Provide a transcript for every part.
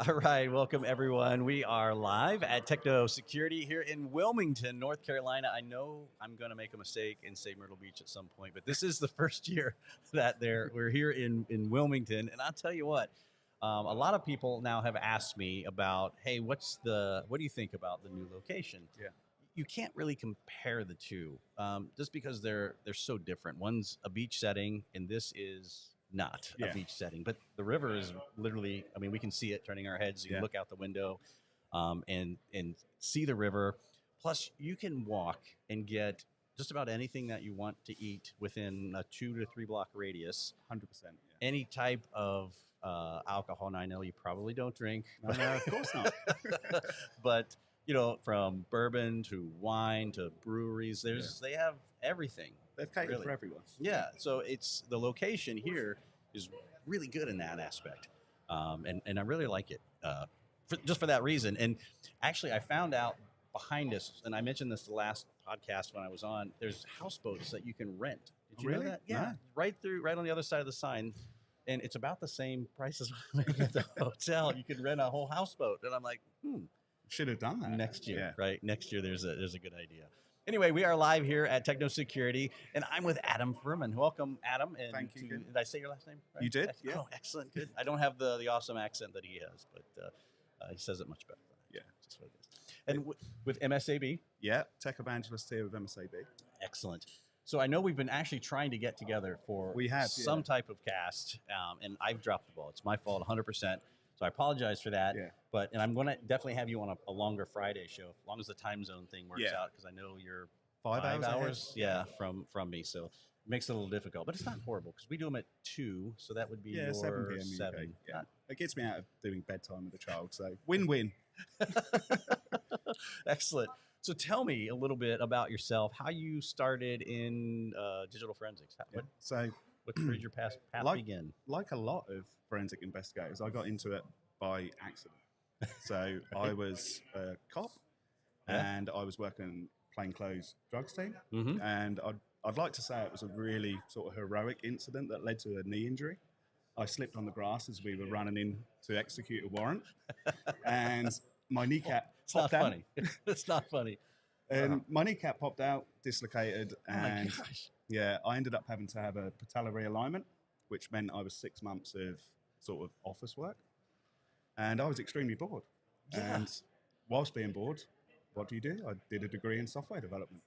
All right, welcome everyone. We are live at Techno Security here in Wilmington, North Carolina. I know I'm going to make a mistake and say Myrtle Beach at some point, but this is the first year that we're here in Wilmington. And I'll tell you what, a lot of people now have asked me about, hey, what do you think about the new location? Yeah. You can't really compare the two, just because they're so different. One's a beach setting, and this is not a beach setting. But the river is literally, I mean, we can see it turning our heads. You can look out the window, and see the river. Plus, you can walk and get just about anything that you want to eat within a 2 to 3 block radius. 100%. Yeah. Any type of alcohol, and I know you probably don't drink. No, of course not. But from bourbon to wine to breweries, they have everything. They've catered for everyone. Yeah, so it's the location here is really good in that aspect, and I really like it just for that reason. And actually, I found out behind us, and I mentioned this the last podcast when I was on. There's houseboats that you can rent. Did you know that? Yeah, no. right on the other side of the sign. And it's about the same price as at the hotel. You can rent a whole houseboat, and I'm like, should have done that next year, right? Next year, there's a good idea. Anyway, we are live here at Techno Security, and I'm with Adam Firman. Welcome, Adam. And thank you. Did I say your last name right? You did. Yeah. Oh, excellent. Good. I don't have the awesome accent that he has, but he says it much better than I do. Yeah, just what it is. And with MSAB. Yeah, Tech Evangelist here with MSAB. Excellent. So I know we've been actually trying to get together for some type of cast, and I've dropped the ball. It's my fault, 100%. So I apologize for that. Yeah. And I'm going to definitely have you on a longer Friday show, as long as the time zone thing works out, because I know you're 5 hours from me. So it makes it a little difficult, but it's not horrible because we do them at 2, so that would be your 7 p.m. 7. UK. Yeah. It gets me out of doing bedtime with a child, so win-win. Excellent. So tell me a little bit about yourself, how you started in digital forensics. Where did your path begin? Like a lot of forensic investigators, I got into it by accident. So I was a cop, and I was working plainclothes drugs team, and I'd like to say it was a really sort of heroic incident that led to a knee injury. I slipped on the grass as we were running in to execute a warrant, and my kneecap popped out. It's not funny. And my kneecap popped out, dislocated, and I ended up having to have a patella realignment, which meant I was 6 months of sort of office work, and I was extremely bored. Yeah. And whilst being bored, what do? I did a degree in software development.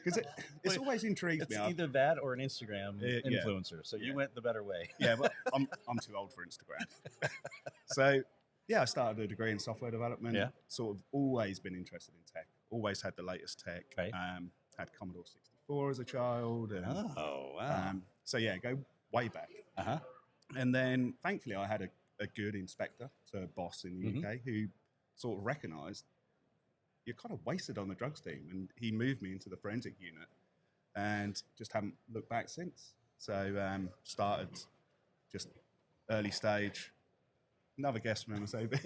Because it's always intrigued me. It's either that or an Instagram influencer. So you went the better way. Yeah, but I'm too old for Instagram. So I started a degree in software development. Yeah. Sort of always been interested in tech. Always had the latest tech. Right. Had Commodore 64 as a child. And, wow. Go way back. Uh-huh. And then thankfully I had a good inspector, so a boss in the UK, who sort of recognised you're kind of wasted on the drugs team, and he moved me into the forensic unit, and just haven't looked back since. So started just early stage. Another guest from MSAB.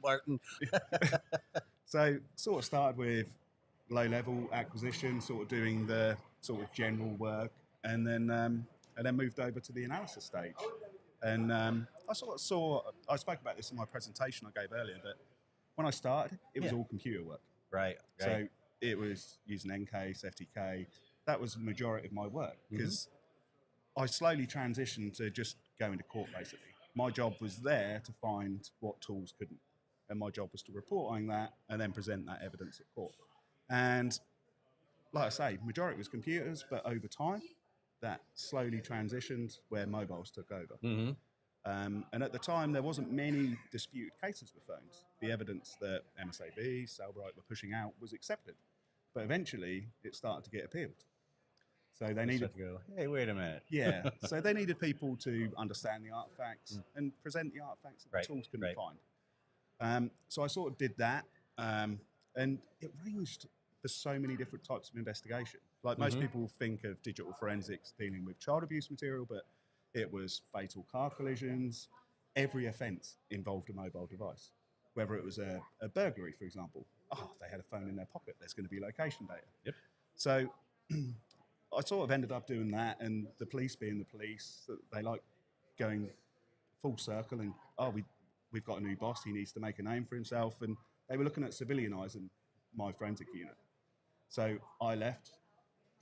Martin. So sort of started with low-level acquisition, sort of doing the sort of general work, and then moved over to the analysis stage. And I sort of I spoke about this in my presentation I gave earlier, that when I started, it was all computer work. Right. So it was using NCASE, FTK. That was the majority of my work, because I slowly transitioned to just going to court, basically. My job was there to find what tools couldn't. And my job was to report on that and then present that evidence at court. And like I say, majority was computers, but over time, that slowly transitioned where mobiles took over. And at the time, there wasn't many disputed cases with phones. The evidence that MSAB, Cellbrite were pushing out was accepted. But eventually, it started to get appealed. So they needed to go, hey, wait a minute. Yeah. So they needed people to understand the artifacts and present the artifacts that the tools couldn't find. So I sort of did that. And it ranged for so many different types of investigation. Like most people think of digital forensics dealing with child abuse material, but it was fatal car collisions. Every offence involved a mobile device. Whether it was a burglary, for example. They had a phone in their pocket. There's going to be location data. Yep. So I sort of ended up doing that, and the police being the police, they like going full circle, and we've got a new boss. He needs to make a name for himself, and they were looking at civilianising my forensic unit. So I left,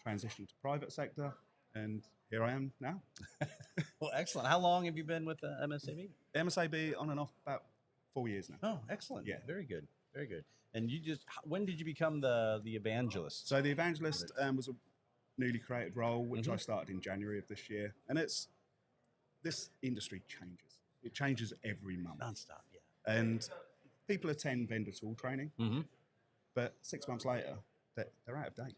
transitioned to private sector, and here I am now. Well, excellent. How long have you been with MSAB? MSAB on and off about 4 years now. Oh, excellent. Yeah. Very good. Very good. And when did you become the evangelist? So the evangelist was a newly created role, which I started in January of this year. And this industry changes. It changes every month. Nonstop, yeah. And people attend vendor tool training, but 6 months later, they're out of date.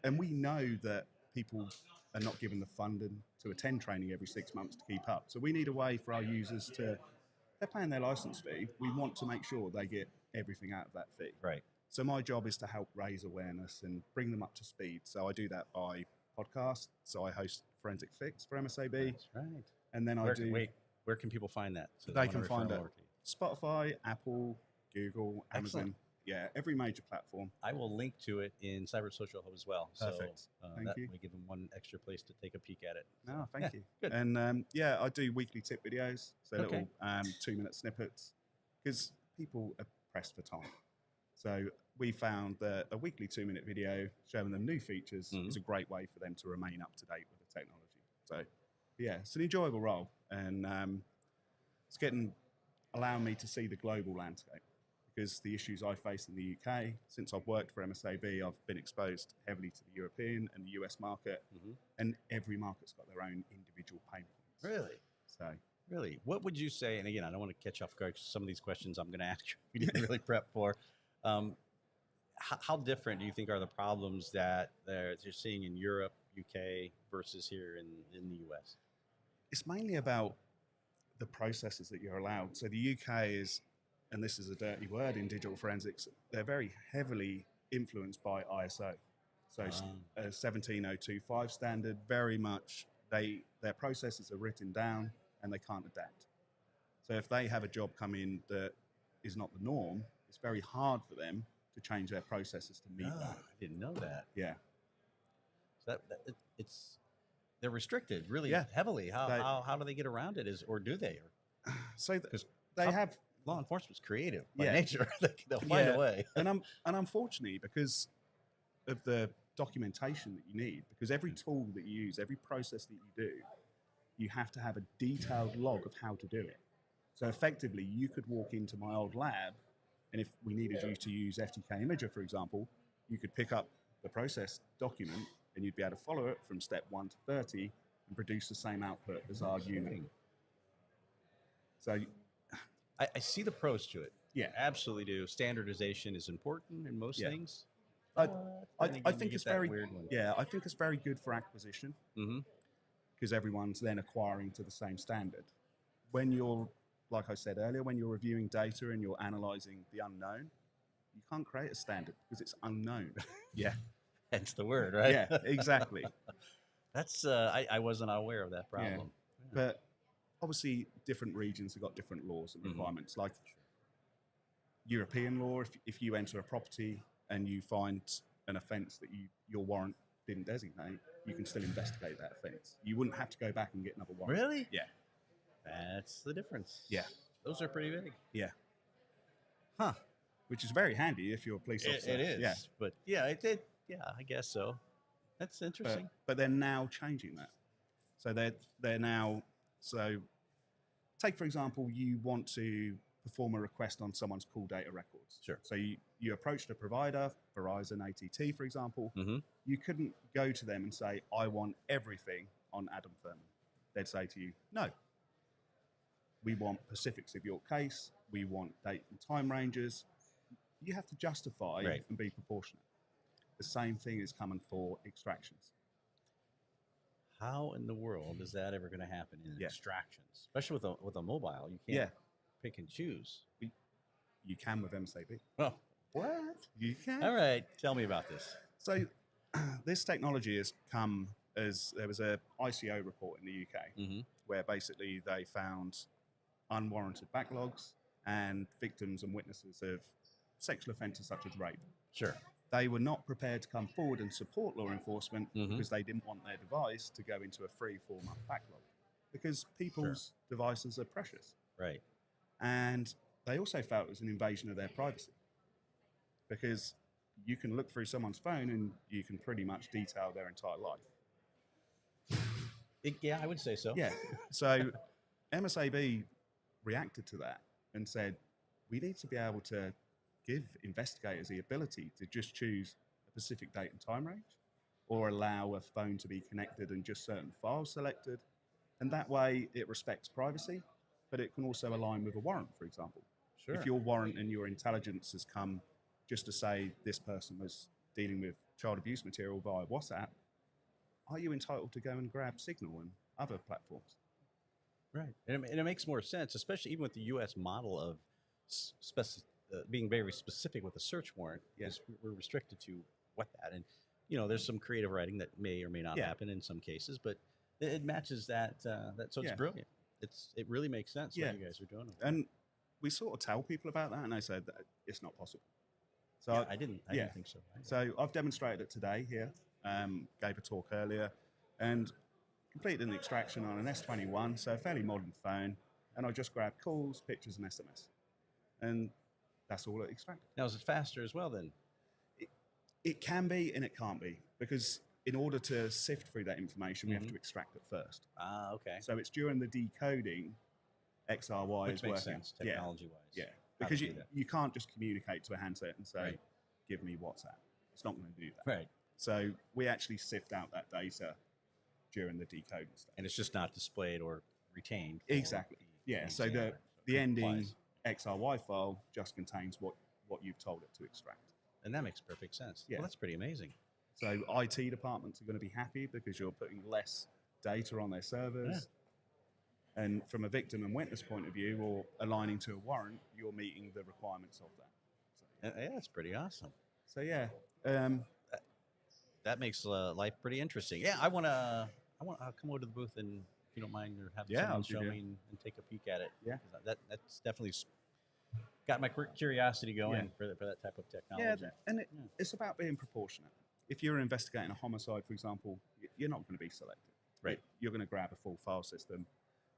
And we know that people are not given the funding to attend training every 6 months to keep up. So we need a way for our users they're paying their license fee. We want to make sure they get everything out of that fee. Right. So my job is to help raise awareness and bring them up to speed. So I do that by podcast. So I host Forensic Fix for MSAB. That's right. And then where can people find that? So they can find it Spotify, Apple, Google, Amazon. Excellent. Yeah, every major platform. I will link to it in Cyber Social Hub as well. Perfect. So Thank you. may give them one extra place to take a peek at it. No, thank you. Good. And I do weekly tip videos, so little 2-minute snippets, because people are pressed for time. So we found that a weekly 2-minute video showing them new features is a great way for them to remain up to date with the technology. So yeah, it's an enjoyable role, and it's allowing me to see the global landscape. Because the issues I face in the UK, since I've worked for MSAB, I've been exposed heavily to the European and the US market, and every market's got their own individual pain points. Really? So, really, what would you say? And again, I don't want to catch off guard because some of these questions I'm going to ask you we didn't really prep for. How different do you think are the problems that you're seeing in Europe, UK versus here in the US? it's mainly about the processes that you're allowed. So the UK is, and this is a dirty word in digital forensics, they're very heavily influenced by ISO. So a 17025 standard, very much, their processes are written down and they can't adapt. So if they have a job come in that is not the norm, it's very hard for them to change their processes to meet that. I didn't know that. Yeah. So they're restricted really Yeah. heavily. How do they get around it? Or do they? So they have law enforcement's creative by Yeah. nature. They'll find a way. and unfortunately, because of the documentation that you need, because every tool that you use, every process that you do, you have to have a detailed log of how to do it. So effectively, you could walk into my old lab, and if we needed you to use FTK Imager, for example, you could pick up the process document and you'd be able to follow it from step 1 to 30 and produce the same output as our unit. So I see the pros to it. Yeah. Absolutely do. Standardization is important in most Yeah. things. I Then again, think you it's get that very weird one. I think it's very good for acquisition Mm-hmm. because everyone's then acquiring to the same standard. When you're, like I said earlier, when you're reviewing data and you're analyzing the unknown, you can't create a standard because it's unknown. Yeah. Hence the word, right? Yeah, exactly. That's I wasn't aware of that problem. Yeah. But obviously, different regions have got different laws and requirements. Like European law, if you enter a property and you find an offence that your warrant didn't designate, you can still investigate that offence. You wouldn't have to go back and get another warrant. Really? Yeah. That's the difference. Yeah. Those are pretty big. Yeah. Huh. Which is very handy if you're a police officer. It is. Yeah. But yeah, yeah, I guess so. That's interesting. But they're now changing that. So they're now, so take, for example, you want to perform a request on someone's call data records. Sure. So you approached a provider, Verizon, ATT, for example. Mm-hmm. You couldn't go to them and say, I want everything on Adam Firman. They'd say to you, no. We want specifics of your case. We want date and time ranges. You have to justify and be proportionate. The same thing is coming for extractions. How in the world is that ever going to happen in Yeah. extractions, especially with a mobile? You can't pick and choose. You can with MSAB. Oh, what? You can. All right, tell me about this. So this technology has come as there was a ICO report in the UK where basically they found unwarranted backlogs and victims and witnesses of sexual offences such as rape. Sure. They were not prepared to come forward and support law enforcement because they didn't want their device to go into a 3-4 month backlog. because people's devices are precious. Right. And they also felt it was an invasion of their privacy, because you can look through someone's phone and you can pretty much detail their entire life. Yeah, I would say so. Yeah. So MSAB reacted to that and said, we need to be able to give investigators the ability to just choose a specific date and time range, or allow a phone to be connected and just certain files selected. And that way it respects privacy, but it can also align with a warrant, for example. Sure. If your warrant and your intelligence has come just to say this person was dealing with child abuse material via WhatsApp, are you entitled to go and grab Signal and other platforms? Right. And it makes more sense, especially even with the U.S. model of being very specific with a search warrant. Yes, we're restricted to what that. And, there's some creative writing that may or may not happen in some cases, but it matches that. So it's brilliant. It really makes sense what you guys are doing. And we sort of tell people about that, and they said that it's not possible. So I didn't think so. So I've demonstrated it today here. Gave a talk earlier, and completed an extraction on an S21, so a fairly modern phone, and I just grabbed calls, pictures, and SMS, and that's all it extracted. Now, is it faster as well then? It can be and it can't be, because in order to sift through that information, we have to extract it first. Ah, okay. So it's during the decoding, XRY Which is makes working. sense, technology-wise. Yeah, because you can't just communicate to a handset and say, give me WhatsApp. It's not going to do that. Right. So we actually sift out that data during the decoding stage. And it's just not displayed or retained. Exactly. Yeah, so the ending XRY file just contains what you've told it to extract. And that makes perfect sense. Yeah. Well, that's pretty amazing. So IT departments are going to be happy because you're putting less data on their servers. Yeah. And from a victim and witness point of view, or aligning to a warrant, you're meeting the requirements of that. So, yeah, that's pretty awesome. So yeah, that makes life pretty interesting. Yeah, I want to come over to the booth, and if you don't mind, or have someone show me and take a peek at it. Yeah, that's definitely got my curiosity going for that type of technology. Yeah, and it's about being proportionate. If you're investigating a homicide, for example, you're not going to be selective. Right. You're going to grab a full file system,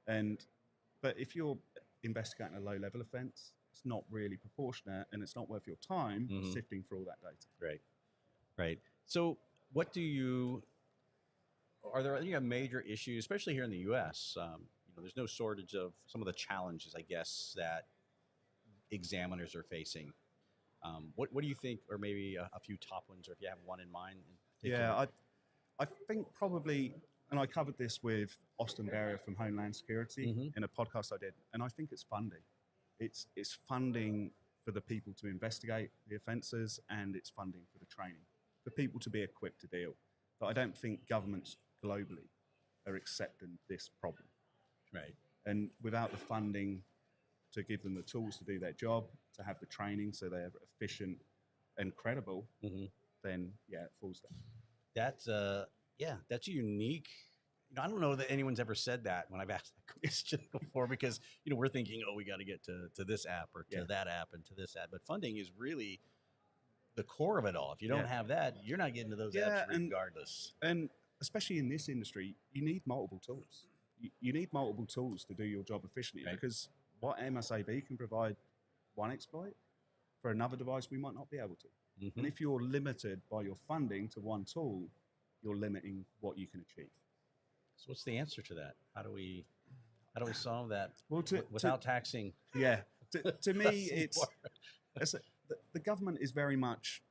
but if you're investigating a low-level offence, it's not really proportionate, and it's not worth your time sifting through all that data. Right. So, are there major issues, especially here in the U.S.? There's no shortage of some of the challenges, I guess, that examiners are facing. What do you think, or maybe a few top ones, or if you have one in mind? I think probably, and I covered this with Austin Berrier from Homeland Security in a podcast I did, and I think it's funding. It's funding for the people to investigate the offences, and it's funding for the training, for people to be equipped to deal. But I don't think governments globally are accepting this problem. Right. And without the funding to give them the tools to do their job, to have the training so they're efficient and credible, then it falls down. That's unique. I don't know that anyone's ever said that when I've asked that question before, because we're thinking, we got to get to this app or to that app and to this app, but funding is really the core of it all. If you don't have that, you're not getting to those apps regardless. And especially in this industry, you need multiple tools. You need multiple tools to do your job efficiently, because what MSAB can provide one exploit, for another device we might not be able to. And if you're limited by your funding to one tool, you're limiting what you can achieve. So what's the answer to that? How do we solve that without taxing? Yeah, to me, the government is very much.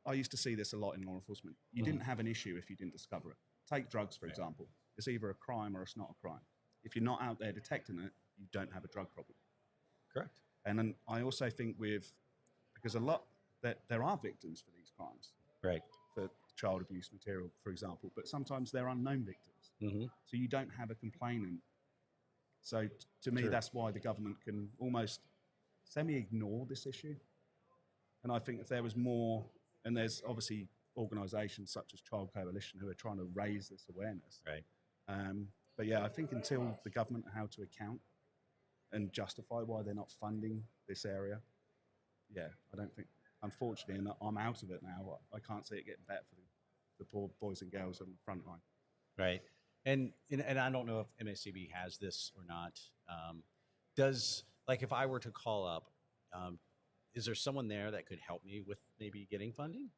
I used to see this a lot in law enforcement. You didn't have an issue if you didn't discover it. Take drugs, for example. It's either a crime or it's not a crime. If you're not out there detecting it, you don't have a drug problem. Correct. And then I also think because there are victims for these crimes. Right. For child abuse material, for example, but sometimes they're unknown victims. So you don't have a complainant. So to me, that's why the government can almost semi-ignore this issue. And I think if there was more, and there's obviously organisations such as Child Coalition who are trying to raise this awareness. Right. But I think until the government know how to account and justify why they're not funding this area, I don't think, unfortunately, and I'm out of it now, I can't see it getting better for the poor boys and girls on the front line. Right. And I don't know if MSAB has this or not. Does like if I were to call up, um, is there someone there that could help me with maybe getting funding?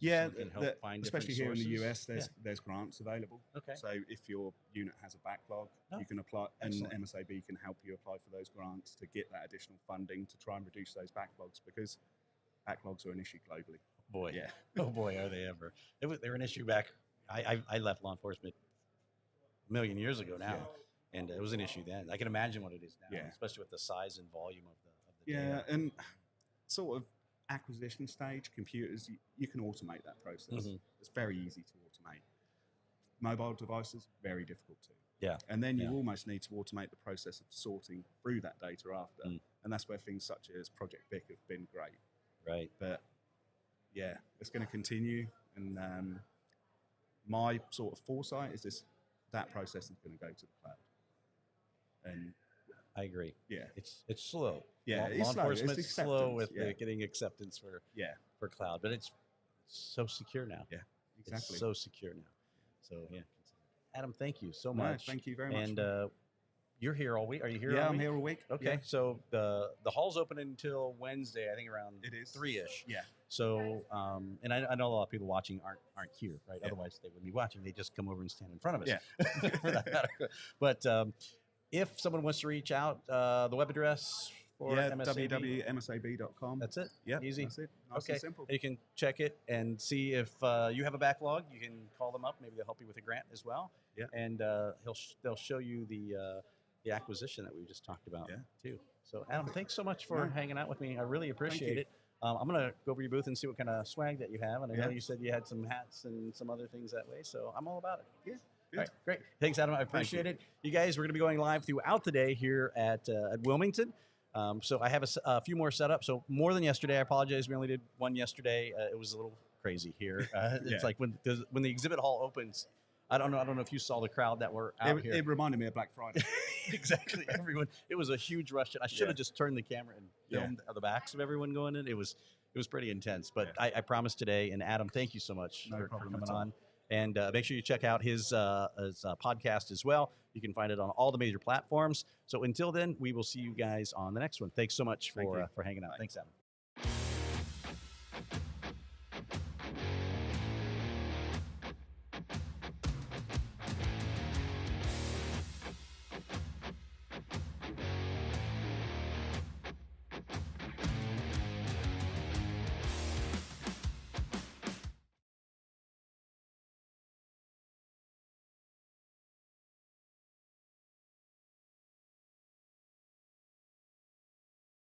Is there Yeah, someone who can help find especially different here in the sources? US, there's grants available. Okay. So if your unit has a backlog, Oh, you can apply, and excellent. MSAB can help you apply for those grants to get that additional funding to try and reduce those backlogs, because backlogs are an issue globally. Boy, Yeah. oh boy, are they ever? They were an issue back. I left law enforcement a million years ago now, and it was an issue then. I can imagine what it is now, Yeah. especially with the size and volume of the Yeah, data. and sort of acquisition stage computers, you can automate that process. Mhm. It's very easy to automate. Mobile devices, very difficult to. Yeah. And then you Yeah. almost need to automate the process of sorting through that data after. Mm. And that's where things such as Project Vic have been great. Right. But yeah, it's going to continue. And my sort of foresight is that process is going to go to the cloud. And I agree. yeah, It's slow. Yeah, law, it's law slow. enforcement's It's slow with acceptance, getting acceptance for yeah, cloud, but it's so secure now. yeah, exactly. It's so secure now. So yeah, Adam, thank you so No, much. thank you very much. And you're here all week. Are you here? Yeah, all I'm week? here all week. Okay, Yeah. so the hall's open until Wednesday, I think around It is 3-ish. Yeah. So, and I know a lot of people watching aren't here, right? Yeah. Otherwise, they wouldn't be watching. They just come over and stand in front of us. Yeah. For that matter. But if someone wants to reach out, the web address for MSAB, www.msab.com. that's it. Yeah, Easy. That's it. Nice Okay. and simple. You can check it and see if you have a backlog. You can call them up. Maybe they'll help you with a grant as well. Yeah. And they'll show you the acquisition that we just talked about too. So Adam, thanks so much for hanging out with me. I really appreciate you. it. I'm gonna go over your booth and see what kind of swag that you have. And I know Yeah. you said you had some hats and some other things that way. So I'm all about it. Yeah. All right, great. Thanks, Adam. I appreciate it. You guys, we're going to be going live throughout the day here at Wilmington. So I have a few more set up. So more than yesterday. I apologize. We only did one yesterday. It was a little crazy here. It's like when the exhibit hall opens. I don't know if you saw the crowd that were out here. It reminded me of Black Friday. Exactly. Everyone. It was a huge rush. I should have just turned the camera and filmed the backs of everyone going in. It was pretty intense. But I promised today. And Adam, thank you so much for coming on. And make sure you check out his podcast as well. You can find it on all the major platforms. So until then, we will see you guys on the next one. Thanks so much for hanging out. Thanks, Adam.